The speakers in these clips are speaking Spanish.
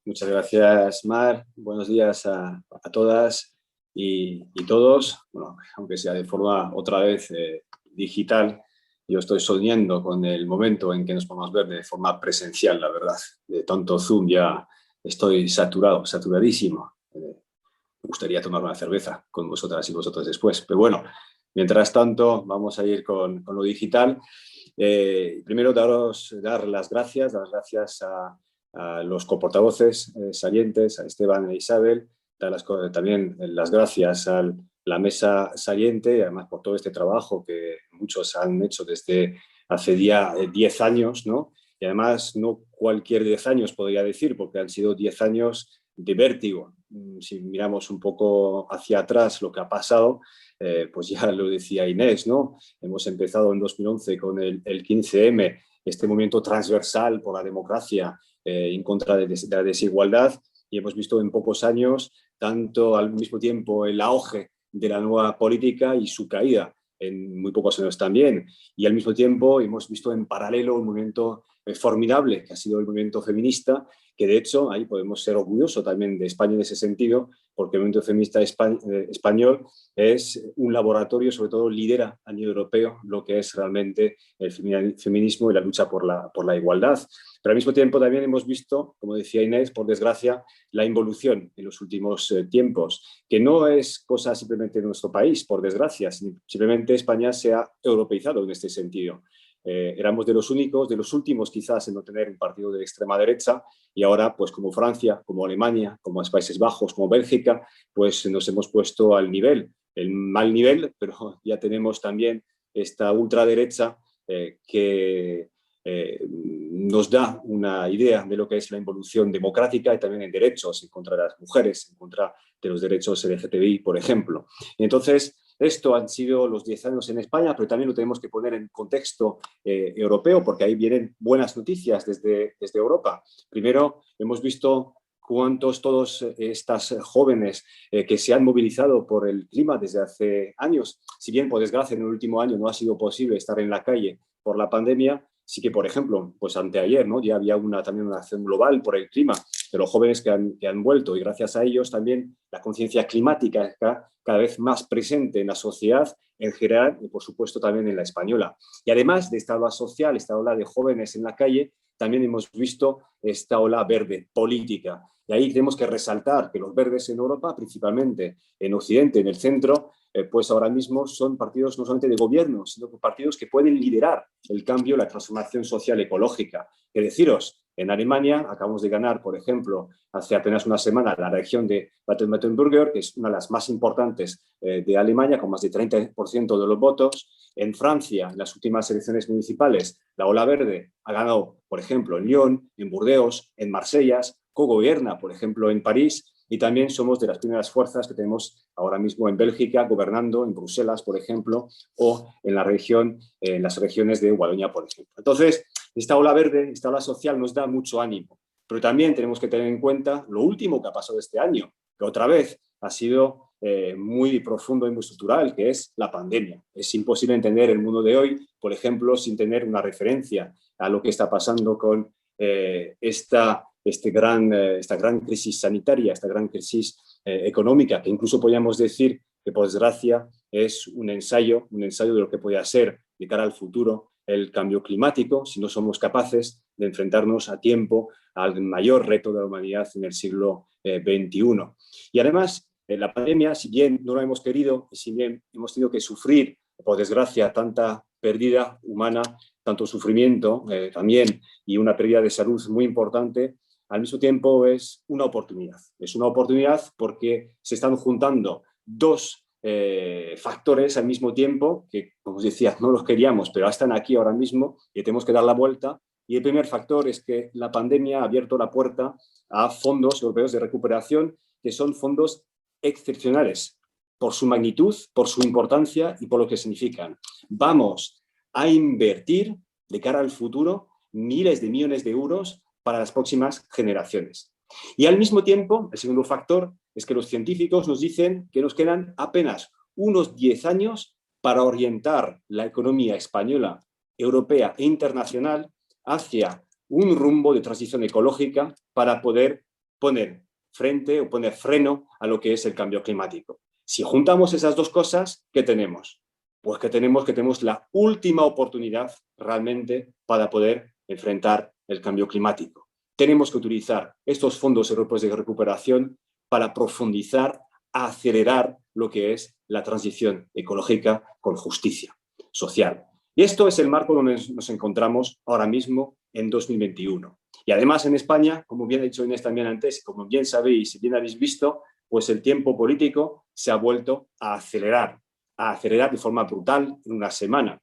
Muchas gracias, Mar. Buenos días a todas y todos. Bueno, aunque sea de forma otra vez digital, yo estoy soñando con el momento en que nos podamos ver de forma presencial, la verdad. De tanto Zoom ya estoy saturadísimo. Me gustaría tomar una cerveza con vosotras y vosotros después. Pero bueno, mientras tanto, vamos a ir con lo digital. Primero, dar las gracias a los coportavoces salientes, a Esteban e Isabel, también las gracias a la mesa saliente, además por todo este trabajo que muchos han hecho desde hace ya 10 años, ¿no? Y además no cualquier 10 años podría decir, porque han sido 10 años de vértigo. Si miramos un poco hacia atrás lo que ha pasado, pues ya lo decía Inés, ¿no? Hemos empezado en 2011 con el 15M, este movimiento transversal por la democracia en contra de la desigualdad, y hemos visto en pocos años tanto al mismo tiempo el auge de la nueva política y su caída en muy pocos años también. Y al mismo tiempo hemos visto en paralelo un movimiento formidable que ha sido el movimiento feminista, que de hecho ahí podemos ser orgullosos también de España en ese sentido, porque el movimiento feminista español es un laboratorio, sobre todo lidera a nivel europeo lo que es realmente el feminismo y la lucha por la igualdad. Pero al mismo tiempo también hemos visto, como decía Inés, por desgracia, la involución en los últimos tiempos, que no es cosa simplemente de nuestro país, por desgracia, simplemente España se ha europeizado en este sentido. Éramos de los únicos, de los últimos quizás en no tener un partido de extrema derecha, y ahora, pues como Francia, como Alemania, como los Países Bajos, como Bélgica, pues nos hemos puesto al nivel, el mal nivel, pero ya tenemos también esta ultraderecha que nos da una idea de lo que es la involución democrática y también en derechos, en contra de las mujeres, en contra de los derechos LGTBI, por ejemplo. Entonces, esto han sido los 10 años en España, pero también lo tenemos que poner en contexto europeo, porque ahí vienen buenas noticias desde Europa. Primero, hemos visto cuántos todos estas jóvenes que se han movilizado por el clima desde hace años, si bien por desgracia en el último año no ha sido posible estar en la calle por la pandemia, sí que, por ejemplo, pues anteayer, ¿no? Ya había también una acción global por el clima, pero jóvenes que han vuelto, y gracias a ellos también la conciencia climática está cada vez más presente en la sociedad en general y, por supuesto, también en la española. Y además de esta ola social, esta ola de jóvenes en la calle, también hemos visto esta ola verde política. Y ahí tenemos que resaltar que los verdes en Europa, principalmente en Occidente, en el centro, pues ahora mismo son partidos no solamente de gobierno, sino partidos que pueden liderar el cambio, la transformación social ecológica. Que deciros, en Alemania acabamos de ganar, por ejemplo, hace apenas una semana, la región de Baden-Württemberg, que es una de las más importantes de Alemania, con más de 30% de los votos. En Francia, en las últimas elecciones municipales, la ola verde ha ganado, por ejemplo, en Lyon, en Burdeos, en Marsella, cogobierna, por ejemplo, en París, y también somos de las primeras fuerzas que tenemos ahora mismo en Bélgica, gobernando en Bruselas, por ejemplo, o en la región, en las regiones de Wallonia, por ejemplo. Entonces, esta ola verde, esta ola social nos da mucho ánimo, pero también tenemos que tener en cuenta lo último que ha pasado este año, que otra vez ha sido muy profundo y muy estructural, que es la pandemia. Es imposible entender el mundo de hoy, por ejemplo, sin tener una referencia a lo que está pasando con esta gran crisis sanitaria, esta gran crisis económica, que incluso podríamos decir que, por desgracia, es un ensayo de lo que puede ser de cara al futuro el cambio climático, si no somos capaces de enfrentarnos a tiempo al mayor reto de la humanidad en el siglo XXI. Y además, la pandemia, si bien no lo hemos querido, si bien hemos tenido que sufrir, por desgracia, tanta pérdida humana, tanto sufrimiento también, y una pérdida de salud muy importante, al mismo tiempo es una oportunidad. Es una oportunidad porque se están juntando dos factores al mismo tiempo que, como os decía, no los queríamos, pero están aquí ahora mismo y tenemos que dar la vuelta. Y el primer factor es que la pandemia ha abierto la puerta a fondos europeos de recuperación, que son fondos excepcionales por su magnitud, por su importancia y por lo que significan. Vamos a invertir de cara al futuro miles de millones de euros para las próximas generaciones. Y al mismo tiempo, el segundo factor es que los científicos nos dicen que nos quedan apenas unos 10 años para orientar la economía española, europea e internacional hacia un rumbo de transición ecológica para poder poner frente o poner freno a lo que es el cambio climático. Si juntamos esas dos cosas, ¿qué tenemos? Pues que tenemos la última oportunidad realmente para poder enfrentar el cambio climático. Tenemos que utilizar estos fondos europeos de recuperación para profundizar, acelerar lo que es la transición ecológica con justicia social. Y esto es el marco donde nos encontramos ahora mismo en 2021. Y además en España, como bien ha dicho Inés también antes, como bien sabéis y bien habéis visto, pues el tiempo político se ha vuelto a acelerar de forma brutal en una semana.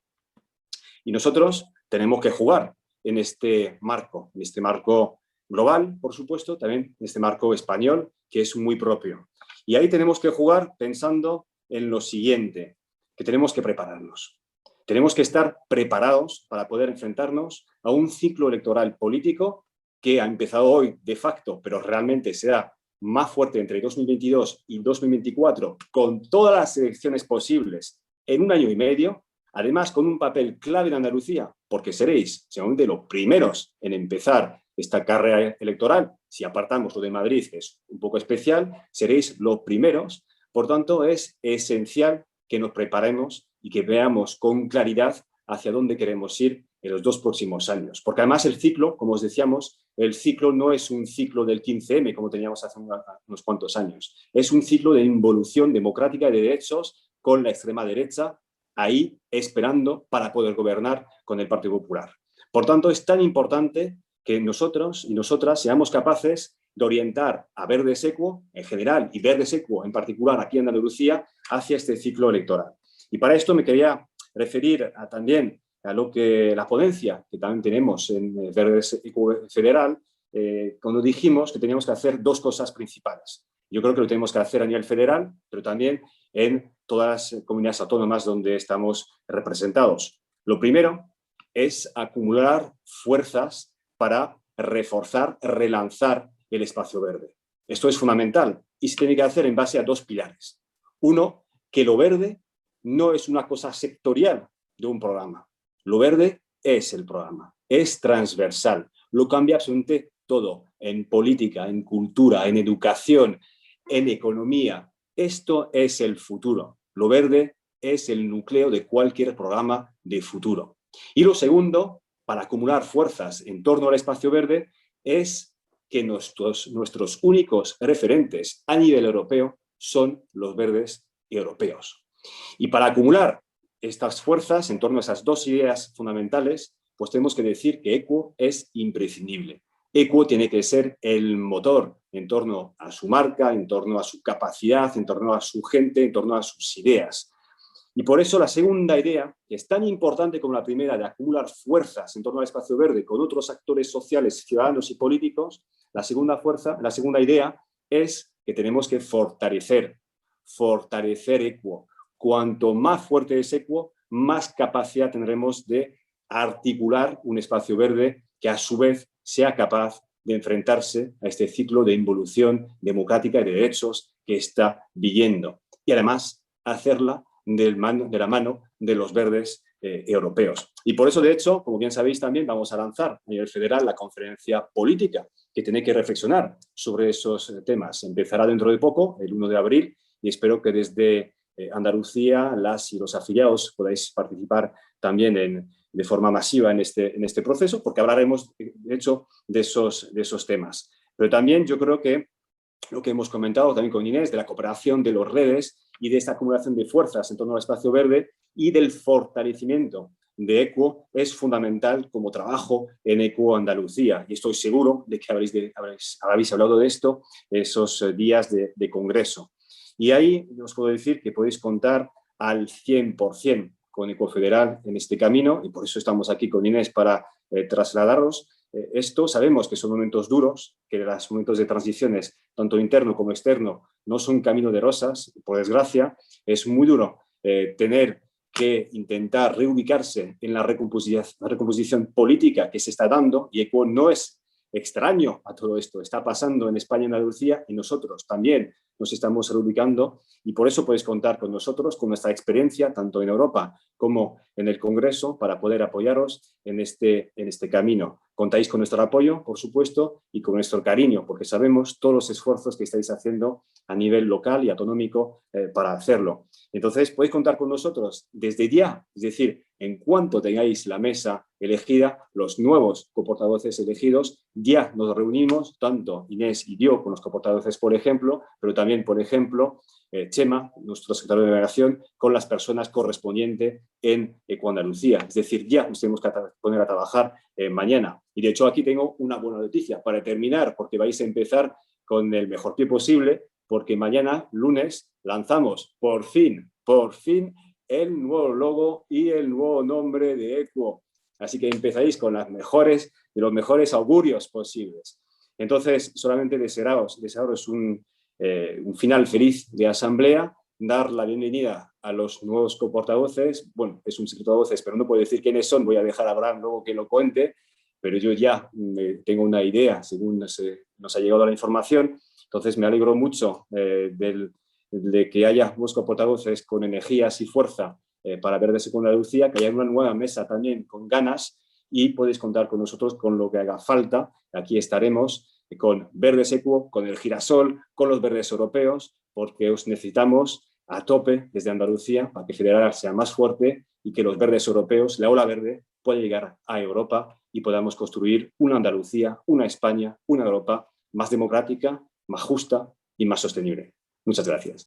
Y nosotros tenemos que jugar en este marco global, por supuesto, también en este marco español, que es muy propio. Y ahí tenemos que jugar pensando en lo siguiente, que tenemos que prepararnos. Tenemos que estar preparados para poder enfrentarnos a un ciclo electoral político que ha empezado hoy de facto, pero realmente será más fuerte entre 2022 y 2024, con todas las elecciones posibles en un año y medio, además con un papel clave en Andalucía, porque seréis seguramente los primeros en empezar esta carrera electoral. Si apartamos lo de Madrid, que es un poco especial, seréis los primeros. Por tanto, es esencial que nos preparemos y que veamos con claridad hacia dónde queremos ir en los 2 próximos años. Porque además el ciclo, como os decíamos, el ciclo no es un ciclo del 15M como teníamos hace unos cuantos años. Es un ciclo de involución democrática de derechos con la extrema derecha ahí esperando para poder gobernar con el Partido Popular. Por tanto, es tan importante que nosotros y nosotras seamos capaces de orientar a Verdes Equo en general y Verdes Equo en particular aquí en Andalucía hacia este ciclo electoral. Y para esto me quería referir también a lo que la ponencia que también tenemos en Verdes Equo Federal, cuando dijimos que teníamos que hacer 2 cosas principales. Yo creo que lo tenemos que hacer a nivel federal, pero también en todas las comunidades autónomas donde estamos representados. Lo primero es acumular fuerzas para reforzar, relanzar el espacio verde. Esto es fundamental y se tiene que hacer en base a 2 pilares. Uno, que lo verde no es una cosa sectorial de un programa. Lo verde es el programa, es transversal, lo cambia absolutamente todo, en política, en cultura, en educación, en economía. Esto es el futuro. Lo verde es el núcleo de cualquier programa de futuro. Y lo segundo, para acumular fuerzas en torno al espacio verde, es que nuestros únicos referentes a nivel europeo son los verdes europeos. Y para acumular estas fuerzas en torno a esas 2 ideas fundamentales, pues tenemos que decir que Equo es imprescindible. Equo tiene que ser el motor en torno a su marca, en torno a su capacidad, en torno a su gente, en torno a sus ideas. Y por eso la segunda idea, que es tan importante como la primera, de acumular fuerzas en torno al espacio verde con otros actores sociales, ciudadanos y políticos, la segunda idea es que tenemos que fortalecer Equo. Cuanto más fuerte es Equo, más capacidad tendremos de articular un espacio verde que a su vez sea capaz de enfrentarse a este ciclo de involución democrática y de derechos que está viviendo. Y además hacerla de la mano de los verdes europeos. Y por eso, de hecho, como bien sabéis también, vamos a lanzar a nivel federal la conferencia política que tiene que reflexionar sobre esos temas. Empezará dentro de poco, el 1 de abril, y espero que desde Andalucía las y los afiliados podáis participar también de forma masiva en este proceso, porque hablaremos, de hecho, de esos temas. Pero también yo creo que lo que hemos comentado también con Inés, de la cooperación de los redes y de esta acumulación de fuerzas en torno al espacio verde y del fortalecimiento de Equo es fundamental como trabajo en Equo Andalucía. Y estoy seguro de que habréis hablado de esto esos días de congreso. Y ahí os puedo decir que podéis contar al 100% con Equo Federal en este camino, y por eso estamos aquí con Inés para trasladaros esto. Sabemos que son momentos duros, que los momentos de transiciones, tanto interno como externo, no son camino de rosas, por desgracia. Es muy duro tener que intentar reubicarse en la recomposición política que se está dando, y Equo no es extraño a todo esto. Está pasando en España y en Andalucía, y nosotros también nos estamos reubicando, y por eso podéis contar con nosotros, con nuestra experiencia, tanto en Europa como en el Congreso, para poder apoyaros en este camino. Contáis con nuestro apoyo, por supuesto, y con nuestro cariño, porque sabemos todos los esfuerzos que estáis haciendo a nivel local y autonómico para hacerlo. Entonces, podéis contar con nosotros desde ya, es decir, en cuanto tengáis la mesa elegida, los nuevos coportavoces elegidos, ya nos reunimos, tanto Inés y yo con los coportavoces, por ejemplo, pero también, por ejemplo, Chema, nuestro secretario de delegación, con las personas correspondientes en Ecoandalucía. Es decir, ya nos tenemos que poner a trabajar mañana. Y de hecho aquí tengo una buena noticia para terminar, porque vais a empezar con el mejor pie posible, porque mañana, lunes, lanzamos por fin, el nuevo logo y el nuevo nombre de Equo. Así que empezáis con los mejores augurios posibles. Entonces, solamente desearos un final feliz de asamblea, dar la bienvenida a los nuevos coportavoces. Bueno, es un secreto de voces, pero no puedo decir quiénes son, voy a dejar a Abraham luego que lo cuente, pero yo ya tengo una idea según nos ha llegado la información. Entonces me alegro mucho de que haya nuevos coportavoces con energías y fuerza para Verdes Ecoandalucía, que haya una nueva mesa también con ganas, y podéis contar con nosotros con lo que haga falta. Aquí estaremos con Verdes Equo, con el girasol, con los verdes europeos, porque os necesitamos a tope desde Andalucía para que Federal sea más fuerte y que los verdes europeos, la ola verde, pueda llegar a Europa y podamos construir una Andalucía, una España, una Europa más democrática, más justa y más sostenible. Muchas gracias.